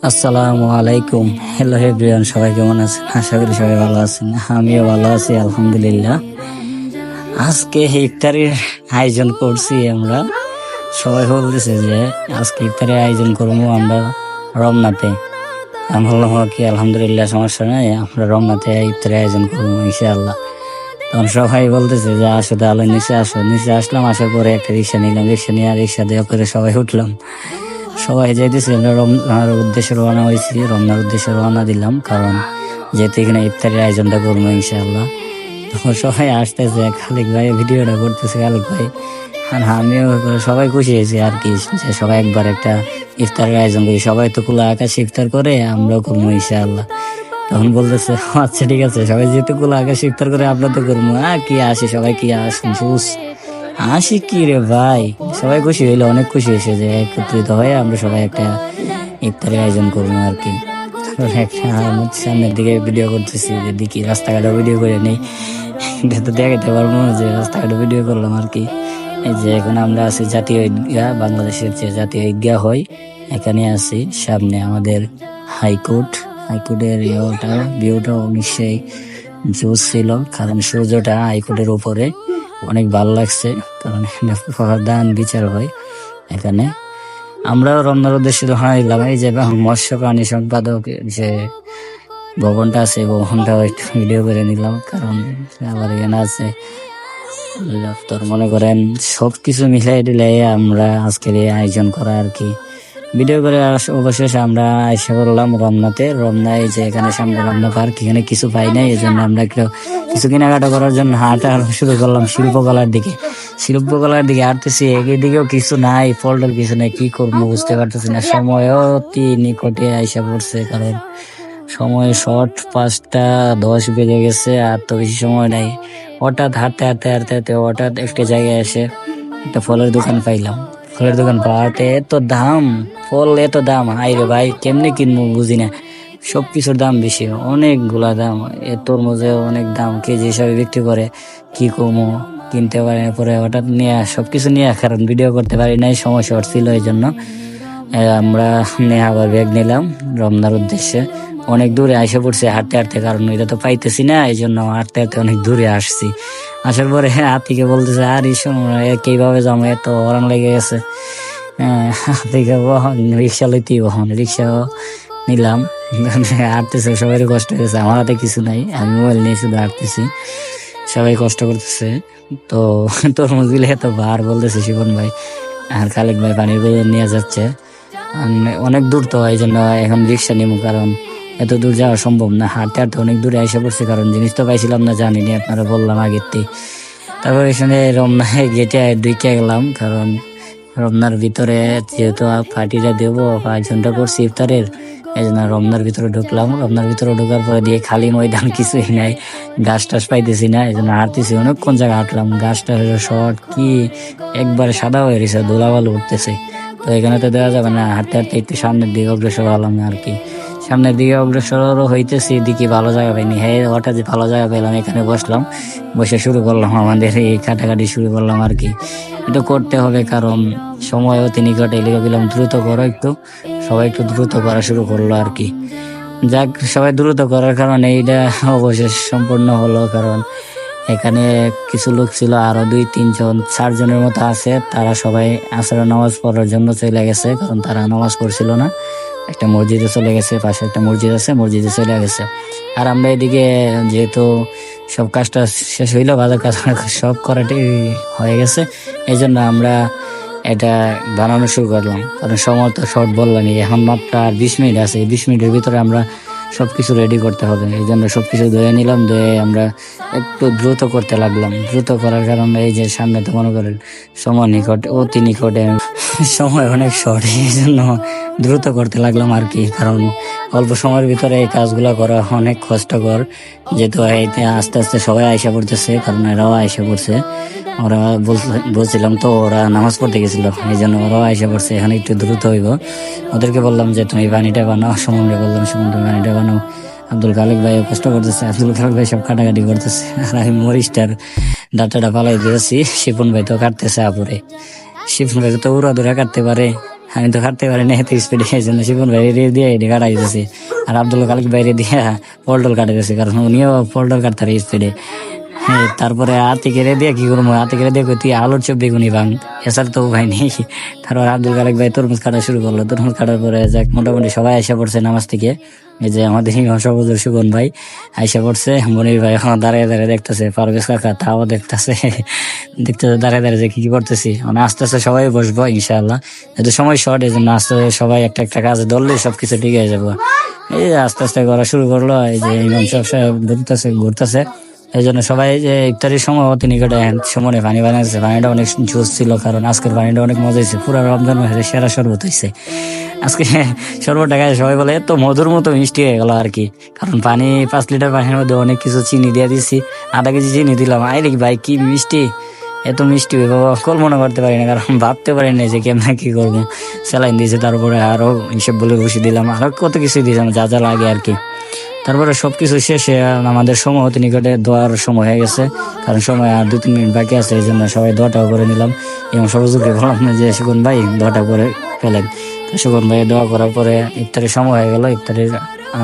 আসসালামু আলাইকুম। Hello everyone, সবাই কেমন আছেন? আশা করি সবাই ভালো আছেন। আমিও ভালো আছি আলহামদুলিল্লাহ। আজকে ইফতারের আয়োজন করছি আমরা। সবাই বলতেছে যে আজকে ইফতারের আয়োজন করবো আমরা রমনাতে। আমি বললাম কি আলহামদুলিল্লাহ, সমস্যা নাই, আমরা রমনাতে ইফতারের আয়োজন করবো ইনশাআল্লাহ। তখন সবাই বলতেছে যে আসো তাহলে নিচে আসো। নিচে আসলাম, আসার পরে একটা রিক্সা নিলাম, রিক্সা নিয়ে রিক্সা দেওয়া করে সবাই উঠলাম। সবাই যাইতেছি, আমরা রমনার উদ্দেশ্যে রওনা হয়েছি, রমনার উদ্দেশ্যে রওনা দিলাম, কারণ যেহেতু এখানে ইফতারের আয়োজনটা করবো ইনশাআল্লাহ। তখন সবাই আসতেছে, খালিক ভাই ভিডিওটা করতেছে, খালিক ভাই আর আমিও সবাই খুশি হয়েছি আর কি, যে সবাই একবার একটা ইফতারের আয়োজন করি। সবাই তো খোলা আকাশে ইফতার করে, আমরাও করবো ইনশাআল্লাহ। তখন বলতেছে আচ্ছা ঠিক আছে, সবাই যেহেতু খোলা আকাশে ইফতার করে আমরা তো করবো। কি আসি, সবাই কি আসুন আসি কি রে ভাই। সবাই খুশি হইলো, অনেক খুশি হয়েছে যে একত্রিত হয়ে আমরা সবাই একটা ইফতারের আয়োজন করবো আর কি। তারপর একটা সামনের দিকে ভিডিও করতেছি, যে দেখি রাস্তাঘাটে ভিডিও করে নেই, এটা তো দেখাতে পারবো না যে রাস্তাঘাটে ভিডিও করলাম আর কি। এই যে এখন আমরা আছি জাতীয় ঈদগাহ, বাংলাদেশের যে জাতীয় ঈদগাহ হয় এখানে আছি। সামনে আমাদের হাইকোর্টের ভিউটা নিশ্চয়ই জোস ছিল, কারণ সূর্যটা হাইকোর্টের উপরে অনেক ভালো লাগছে, কারণ দান বিচার হয় এখানে। আমরাও রমনার উদ্দেশ্যে রওনা দিলাম। এই যে মৎস্য প্রাণী সম্পাদক যে ভবনটা আছে, ভবনটাও একটু ভিডিও করে নিলাম, কারণ আবার এখানে আছে তোর মনে করেন সবকিছু মিলাই দিলাই আমরা আজকের এই আয়োজন করা আর কি। ভিডিও করে অবশেষে আমরা আইসা করলাম রমনায় যে এখানে সামনে রমনা পার্ক, এখানে কিছু পাই নাই, এই জন্য আমরা একটু কিছু কেনাকাটা করার জন্য হাঁটা শুরু করলাম শিল্পকলার দিকে হাঁটতেছি। এদিকেও কিছু নাই, ফল কিছু নাই, কি করবো বুঝতে পারতেছি না। সময়ও অতি নিকটে আইসা পড়ছে, কারণ সময় শর্ট, 5টা 10 বেজে গেছে, আর তো বেশি সময় নাই। হঠাৎ হাঁটতে হঠাৎ একটা জায়গায় এসে একটা ফলের দোকান পাইলাম। ফলের দোকান পাওয়াতে ফল এত দাম, হাই রে ভাই কেমনে কিনবো বুঝি না। সবকিছুর দাম বেশি, অনেকগুলা দাম। তরমুজে অনেক দাম, কেজি হিসাবে বিক্রি করে, কি কমো কিনতে পারি না। পরে হঠাৎ নিয়ে সবকিছু নিয়ে, কারণ ভিডিও করতে পারি নাই, সময় শর্ট ছিল, এই জন্য আমরা আবার ব্যাগ নিলাম রমনার উদ্দেশ্যে। অনেক দূরে আইসা পড়ছে হাঁটতে, কারণ এটা তো পাইতেছি না, এই জন্য হাঁটতে অনেক দূরে আসছি। আসার পরে হাতিকে বলতেছে আর কিভাবে যাবো, এত অরান লেগে গেছে। হাতিকে রিক্সা লইতেই রিক্সা নিলাম, হাঁটতেছে, সবাই কষ্ট হয়েছে। আমার হাতে কিছু নাই, আমি মোবাইল নিয়ে শুধু হাঁটতেছি, সবাই কষ্ট করতেছে। তো তরমুজ গুলো এত বার বলতেছে শিবন ভাই আর খালেক ভাই পানির বোতল নিয়ে যাচ্ছে। অনেক দূর তো, এই জন্য এখন রিক্সা নিবো, কারণ এত দূর যাওয়া সম্ভব না। হাঁটতে অনেক দূরে এসে পড়ছে, কারণ জিনিস তো পাইছিলাম না, জানিনি, আপনারা বললাম আগের থেকে। তারপর এখানে রমনায় গেটে ঢুকে গেলাম, কারণ রমনার ভিতরে যেহেতু পার্টিটা দেবো, আয়োজনটা করছি ইফতারের, এই জন্য রমনার ভিতরে ঢুকলাম। রমনার ভিতরে ঢোকার পরে দিয়ে খালি ময়দান, কিছুই নাই, গাছ টাছ পাইতেছি না, এই জন্য হাঁটতেছি। অনেকক্ষণ জায়গায় হাঁটলাম, গাছটা শর্ট কি একবারে সাদা হয়ে গেছে, ধুলাবালু উঠতেছে। তো এখানে তো দেওয়া যাবে না, হাঁটতে একটু সামনের দিকে অগ্রসর হলাম আর কি। সামনের দিকে অগ্রসর হইতেছি, দিকে ভালো জায়গা পাইনি, হঠাৎ ভালো জায়গা পেলাম, এখানে বসে শুরু করলাম আমাদের এই কাটাকাটি শুরু করলাম আর কি। এটা করতে হবে, কারণ সময় অতি নিকটে, লিখে দিলাম দ্রুত করো একটু। সবাই একটু দ্রুত করা শুরু করলো আর কি। যাক, সবাই দ্রুত করার কারণে এইটা অবশেষ সম্পূর্ণ হলো, কারণ এখানে কিছু লোক ছিল, আরো 2-3-4 জনের মতো আছে, তারা সবাই আসরের নামাজ পড়ার জন্য চলে গেছে, কারণ তারা নামাজ পড়ছিল না। একটা মসজিদে চলে গেছে, পাশে একটা মসজিদ আছে, মসজিদে চলে গেছে। আর আমরা এদিকে যেহেতু সব কাজটা শেষ হইলো, বাজার কাজ সব করাটাই হয়ে গেছে, এই জন্য আমরা এটা বানানো শুরু করলাম। কারণ সময় তো শর্ট বললাম, এখন মাত্র আর 20 মিনিট আছে, এই 20 মিনিটের ভিতরে আমরা সবকিছু রেডি করতে হবে, এই জন্য সবকিছু ধুয়ে নিলাম। ধুয়ে আমরা একটু দ্রুত করতে লাগলাম। দ্রুত করার কারণে এই যে সামনে তো মনে করেন সময় অতি নিকটে, সময় অনেক শর্ট, এই জন্য দ্রুত করতে লাগলাম আর কি। কারণ অল্প সময়ের ভিতরে এই কাজগুলো করা অনেক কষ্টকর, যেহেতু আস্তে আস্তে সবাই আইসা পড়তেছে, কারণ এরাও আইসা পড়ছে। ওরা বলছিলাম তো, ওরা নামাজ পড়তে গেছিল, এই জন্য ওরাও আইসা পড়ছে, এখানে একটু দ্রুত হইব। ওদেরকে বললাম যে তুমি পানিটা বানাও, সুমনকে বললাম সুমন তুমি পানিটা বানাও। আব্দুল খালেক ভাই কষ্ট করতেছে, আব্দুল খালেক ভাই সব কাটাকাটি করতেছে, আর আমি মরিচটার ডাটাটা পালাই দিয়েছি। শিপন ভাই তো কাটতেছে, আপরে শিপন ভাই তো উড়া ধরে কাটতে পারে, আমি তো কাটতে পারি না এত স্পিডে, এই জন্য শিবন ভাই রে দিয়ে এটি কাটাই দিতেছি। আর আব্দুল কালিক বাইরে দিয়ে পল্টল কাটে দিয়েছে, কারণ উনিও পল্টল কাটতে স্পিডে। হ্যাঁ, তারপরে আতিকে রে দিয়ে কি করবো, আতিকে রে দিয়ে তুই আলুর চপ বেগুনি ভাঙ, এছাড়া তো ভাই নেই। তারপর আব্দুল কালিক ভাই তরমুজ কাটা শুরু করলো। তরমুজ কাটার পরে যাক মোটামুটি সবাই এসে পড়ছে নামাজ থেকে। এই যে আমাদের সবুজের সুগন ভাই আইসা পড়ছে, মনির ভাই এখন দাঁড়িয়ে দাঁড়িয়ে দেখতেছে, পারভেজ কাকা তাও দেখতেছে দাঁড়িয়ে দাঁড়িয়ে যে কি করতেছি। মানে আস্তে আস্তে সবাই বসবো ইনশাআল্লাহ, যেহেতু সময় শর্ট, এই জন্য আস্তে সবাই একটা একটা কাজে ধরলে সবকিছু ঠিক হয়ে যাবো। এই যে আস্তে আস্তে করা শুরু করলো, এই যে ইমাম সাহেব ঘুরতেছে। এই জন্য সবাই যে ইফতারির সময় অতি নিকটে সময় পানি বানাচ্ছে, পানিটা অনেক জুস ছিল, কারণ আজকের পানিটা অনেক মজা হয়েছে, পুরো রমজান মাসের সেরা শরবত হয়েছে আজকে। শরবতটা খাই সবাই বলে এত মধুর মতো মিষ্টি হয়ে গেল আর কি, কারণ পানি 5 লিটার পানির মধ্যে অনেক কিছু চিনি দিয়ে দিচ্ছি, আধা কেজি চিনি দিলাম। আইরে ভাই কি মিষ্টি, এত মিষ্টি বাবা কল্পনা করতে পারি না, কারণ ভাবতে পারি না যে কেমন কি করবো। স্যালাইন দিয়েছে, তারপরে আরো হিসেব বলে বসে দিলাম, আরো কত কিছু দিয়েছিলাম যা যা লাগে আর কি। তারপরে সবকিছু শেষে আমাদের সময় অতি নিকটে দোয়ার সময় হয়ে গেছে, কারণ সময় আর 2-3 মিনিট বাকি আছে, এই জন্য সবাই দোয়াটাও করে নিলাম। এবং সবজুকে বললাম না যে সুগন ভাই দোয়াটা করে ফেলেন। তো সুগন ভাই দোয়া করার পরে ইফতারের সময় হয়ে গেল, ইফতারের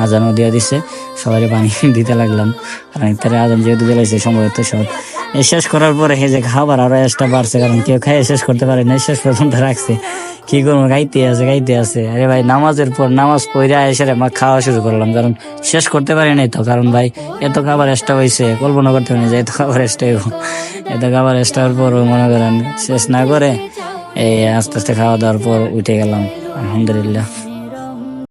আজানও দিয়ে দিচ্ছে, সবাই পানি দিতে লাগলাম, কারণ ইফতারের আজান যেহেতু জ্বলাইছে সময় তো সব। এই শেষ করার পরে এই যে খাবার আরো এক্সট্রা বাড়ছে, কারণ কেউ খাইয়ে শেষ করতে পারে না, শেষ পর্যন্ত রাখছে। কি করবো, গাইতে আছে। আরে ভাই নামাজের পর নামাজ পড়ে এসে খাওয়া শুরু করলাম, কারণ শেষ করতে পারি নাই তো, কারণ ভাই এত খাবার এক্সট্রা হয়েছে, কল্পনা করতে পারি না যে এত খাবার এক্সট্রা হইব। এত খাবার এক্সট্রা হওয়ার পর মনে করেন শেষ না করে এই আস্তে আস্তে খাওয়া দাওয়ার পর উঠে গেলাম আলহামদুলিল্লাহ।